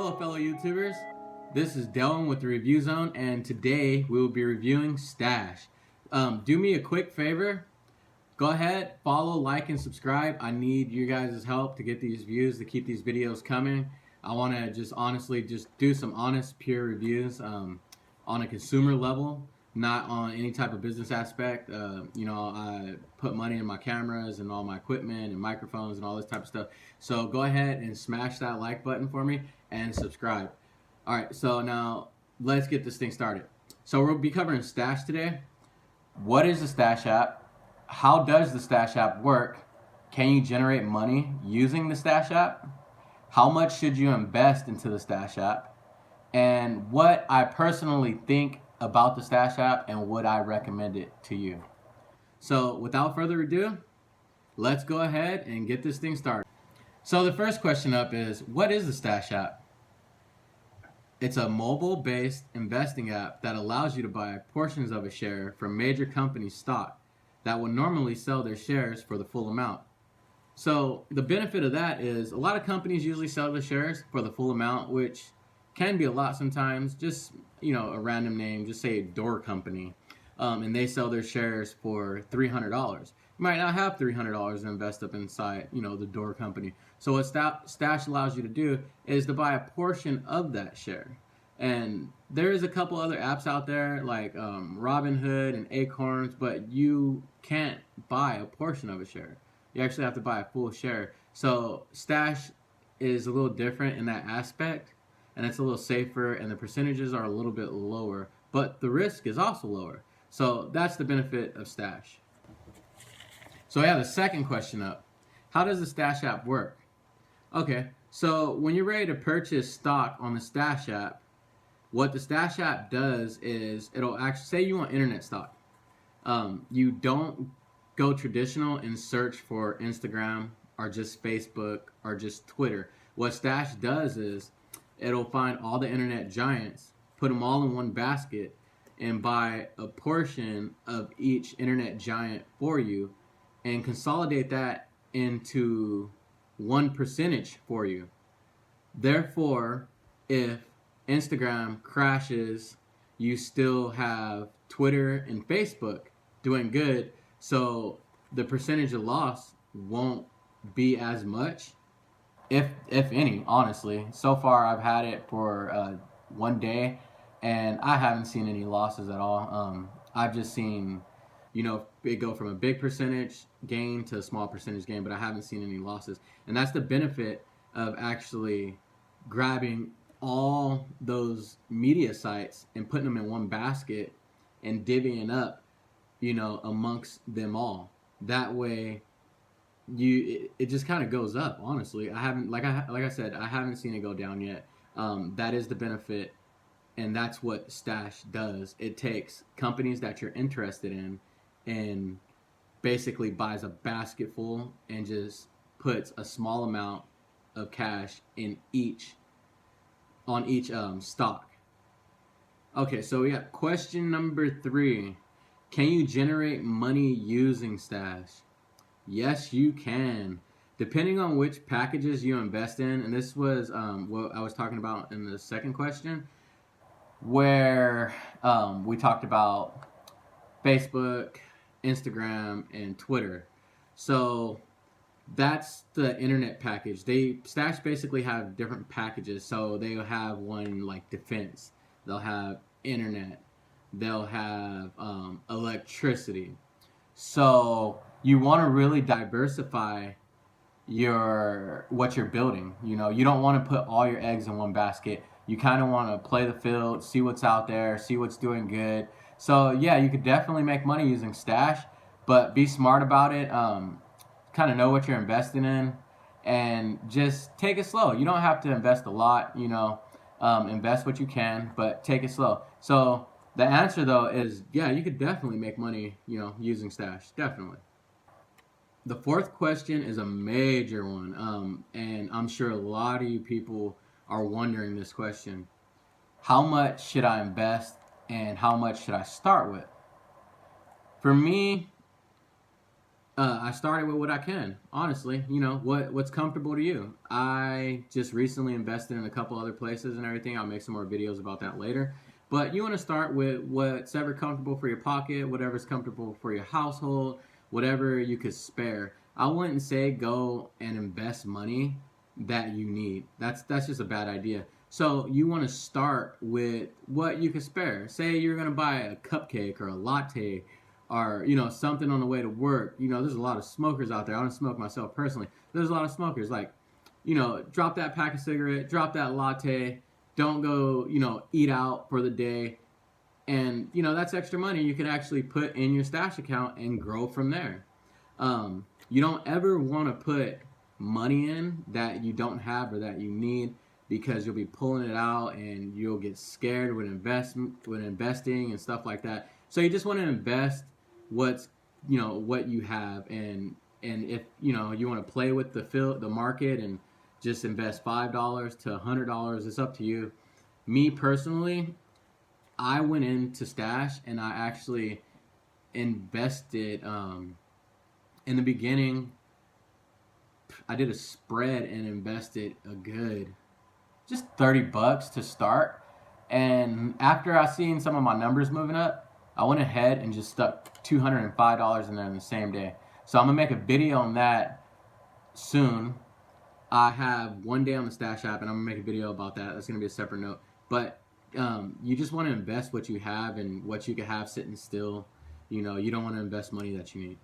Hello fellow YouTubers, this is Dylan with the Review Zone, and today we will be reviewing Stash. Do me a quick favor, go ahead, follow, like, and subscribe. I need you guys' help to get these views, to keep these videos coming. I want to just honestly just do some honest, pure reviews on a consumer level, not on any type of business aspect. I put money in my cameras and all my equipment and microphones and all this type of stuff. So go ahead and smash that like button for me and subscribe. All right, so now let's get this thing started. So we'll be covering Stash today. What is the Stash app? How does the Stash app work? Can you generate money using the Stash app? How much should you invest into the Stash app? And what I personally think about the Stash app and would I recommend it to you. So without further ado, let's go ahead and get this thing started. So the first question up is, what is the Stash app? It's a mobile-based investing app that allows you to buy portions of a share from major companies' stock that would normally sell their shares for the full amount. So the benefit of that is a lot of companies usually sell their shares for the full amount, which can be a lot sometimes. Just, a random name, just say Door Company, and they sell their shares for $300. You might not have $300 to invest up inside, the Door Company. So what Stash allows you to do is to buy a portion of that share. And there is a couple other apps out there like Robinhood and Acorns, but you can't buy a portion of a share. You actually have to buy a full share. So Stash is a little different in that aspect, and it's a little safer, and the percentages are a little bit lower, but the risk is also lower. So that's the benefit of Stash. So I have the second question up. How does the Stash app work? Okay, so when you're ready to purchase stock on the Stash app, what the Stash app does is it'll actually say you want internet stock. You don't go traditional and search for Instagram or just Facebook or just Twitter. What Stash does is it'll find all the internet giants, put them all in one basket, and buy a portion of each internet giant for you and consolidate that into one percentage for you. Therefore, if Instagram crashes, you still have Twitter and Facebook doing good, so the percentage of loss won't be as much, if any, honestly. So far I've had it for 1 day and I haven't seen any losses at all. I've just seen it go from a big percentage gain to a small percentage gain, but I haven't seen any losses. And that's the benefit of actually grabbing all those media sites and putting them in one basket and divvying up, amongst them all. That way it just kind of goes up. Honestly, I haven't, like I said, I haven't seen it go down yet. That is the benefit, and that's what Stash does. It takes companies that you're interested in and basically buys a basket full and just puts a small amount of cash in on each stock. Okay, so we got question number 3. Can you generate money using Stash? Yes, you can. Depending on which packages you invest in, and this was what I was talking about in the second question, where we talked about Facebook, Instagram, and Twitter. So that's the internet package. Stash basically have different packages. So they'll have one like defense, they'll have internet, they'll have electricity. So you want to really diversify what you're building. You don't want to put all your eggs in one basket. You kind of want to play the field, see what's out there, see what's doing good. So yeah, you could definitely make money using Stash, but be smart about it. Kind of know what you're investing in, and just take it slow. You don't have to invest a lot. Invest what you can, but take it slow. So the answer though is, yeah, you could definitely make money, using Stash, definitely. The fourth question is a major one, and I'm sure a lot of you people are wondering this question. How much should I invest and how much should I start with? For me, I started with what I can, honestly. What's comfortable to you. I just recently invested in a couple other places and everything. I'll make some more videos about that later. But you want to start with what's ever comfortable for your pocket, whatever's comfortable for your household, whatever you could spare. I wouldn't say go and invest money that you need. That's just a bad idea. So you want to start with what you can spare. Say you're gonna buy a cupcake or a latte, or something on the way to work. There's a lot of smokers out there. I don't smoke myself personally. There's a lot of smokers. Like, drop that pack of cigarette, drop that latte. Don't go, eat out for the day. And that's extra money you can actually put in your stash account and grow from there. You don't ever want to put money in that you don't have or that you need, because you'll be pulling it out and you'll get scared with investing and stuff like that. So you just want to invest what you have, and if you want to play with the market and just invest $5 to $100, it's up to you. Me personally, I went into Stash and I actually invested in the beginning. I did a spread and invested a good just $30 to start, and after I seen some of my numbers moving up, I went ahead and just stuck $205 in there in the same day. So I'm gonna make a video on that soon. I have one day on the Stash app, and I'm gonna make a video about that. That's gonna be a separate note. But you just want to invest what you have and what you can have sitting still. You don't want to invest money that you need.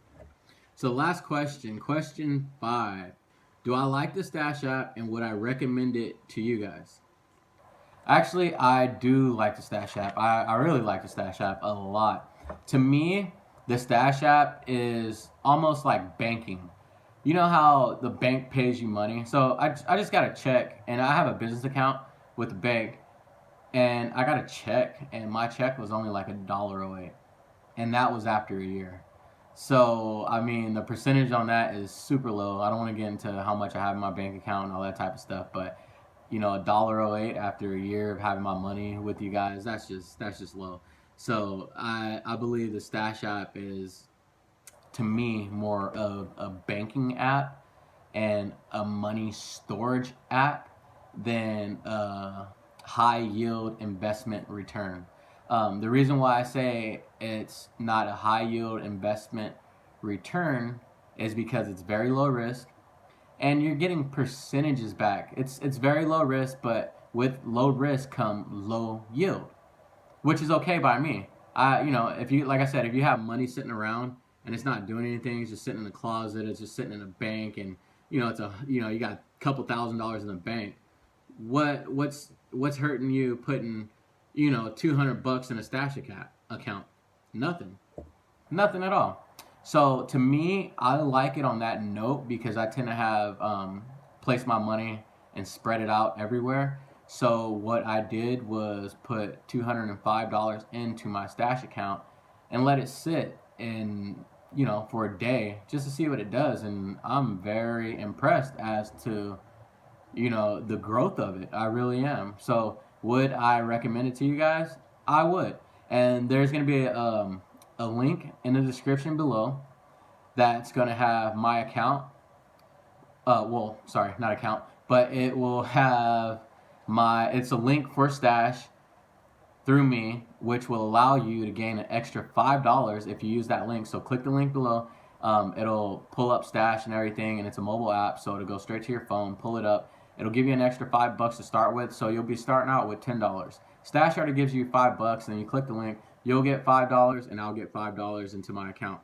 So last question 5. Do I like the Stash app, and would I recommend it to you guys? Actually, I do like the Stash app. I really like the Stash app a lot. To me, the Stash app is almost like banking. You know how the bank pays you money? So I just got a check, and I have a business account with the bank, and I got a check, and my check was only like $1.08, and that was after a year. So, I mean, the percentage on that is super low. I don't want to get into how much I have in my bank account and all that type of stuff, but $1.08 after a year of having my money with you guys, that's just low. So I believe the Stash app is, to me, more of a banking app and a money storage app than a high yield investment return. The reason why I say it's not a high yield investment return is because it's very low risk, and you're getting percentages back. It's very low risk, but with low risk come low yield, which is okay by me. If you, like I said, if you have money sitting around and it's not doing anything, it's just sitting in the closet, it's just sitting in a bank, and it's you got a couple $1,000s in the bank. What's hurting you putting $200 in a Stash account? Nothing at all. So to me, I like it on that note because I tend to have place my money and spread it out everywhere. So what I did was put $205 into my Stash account and let it sit for a day just to see what it does, and I'm very impressed as to the growth of it. I really am. So would I recommend it to you guys? I would. And there's going to be a link in the description below that's going to have my account. Sorry, not account, but it will have it's a link for Stash through me, which will allow you to gain an extra $5 if you use that link. So click the link below. It'll pull up Stash and everything, and it's a mobile app, so it'll go straight to your phone, pull it up. It'll give you an extra $5 to start with, so you'll be starting out with $10. Stash already gives you $5, and then you click the link, you'll get $5, and I'll get $5 into my account.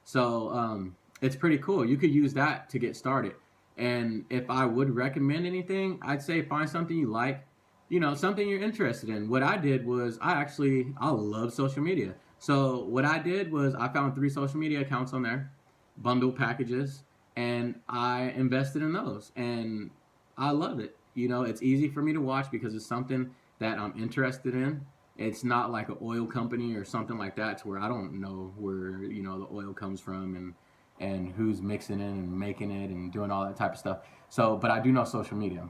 So it's pretty cool. You could use that to get started. And if I would recommend anything, I'd say find something you like, something you're interested in. What I did was I love social media. So what I did was I found 3 social media accounts on there, bundle packages, and I invested in those. And I love it. It's easy for me to watch because it's something that I'm interested in. It's not like an oil company or something like that to where I don't know where, the oil comes from and who's mixing it and making it and doing all that type of stuff. So, but I do know social media.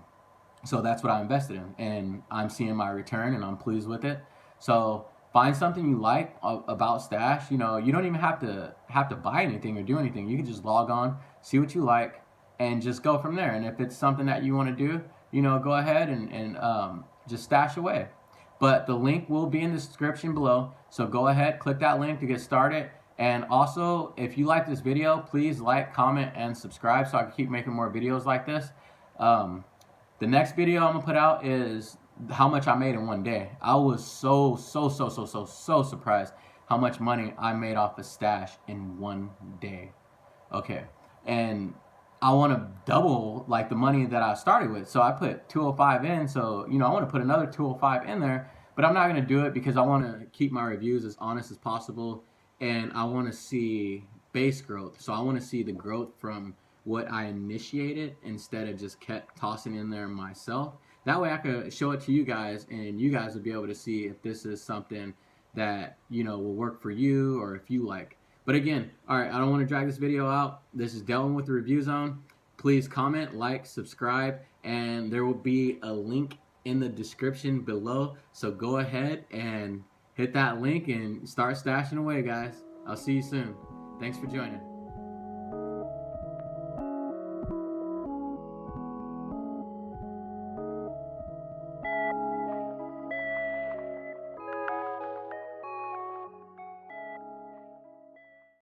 So that's what I invested in, and I'm seeing my return and I'm pleased with it. So find something you like about Stash. You know, you don't even have to buy anything or do anything. You can just log on, see what you like, and just go from there. And if it's something that you want to do, you know, go ahead and just stash away. But the link will be in the description below. So go ahead, click that link to get started. And also, if you like this video, please like, comment, and subscribe so I can keep making more videos like this. The next video I'm gonna put out is how much I made in one day. I was so surprised how much money I made off of Stash in one day. Okay, and I want to double like the money that I started with. So I put 205 in. So, you know, I want to put another 205 in there, but I'm not going to do it because I want to keep my reviews as honest as possible. And I want to see base growth. So I want to see the growth from what I initiated instead of just kept tossing in there myself. That way I could show it to you guys and you guys will be able to see if this is something that, you know, will work for you or if you like. But again, all right, I don't want to drag this video out. This is Delvin with the Review Zone. Please comment, like, subscribe, and there will be a link in the description below. So go ahead and hit that link and start stashing away, guys. I'll see you soon. Thanks for joining.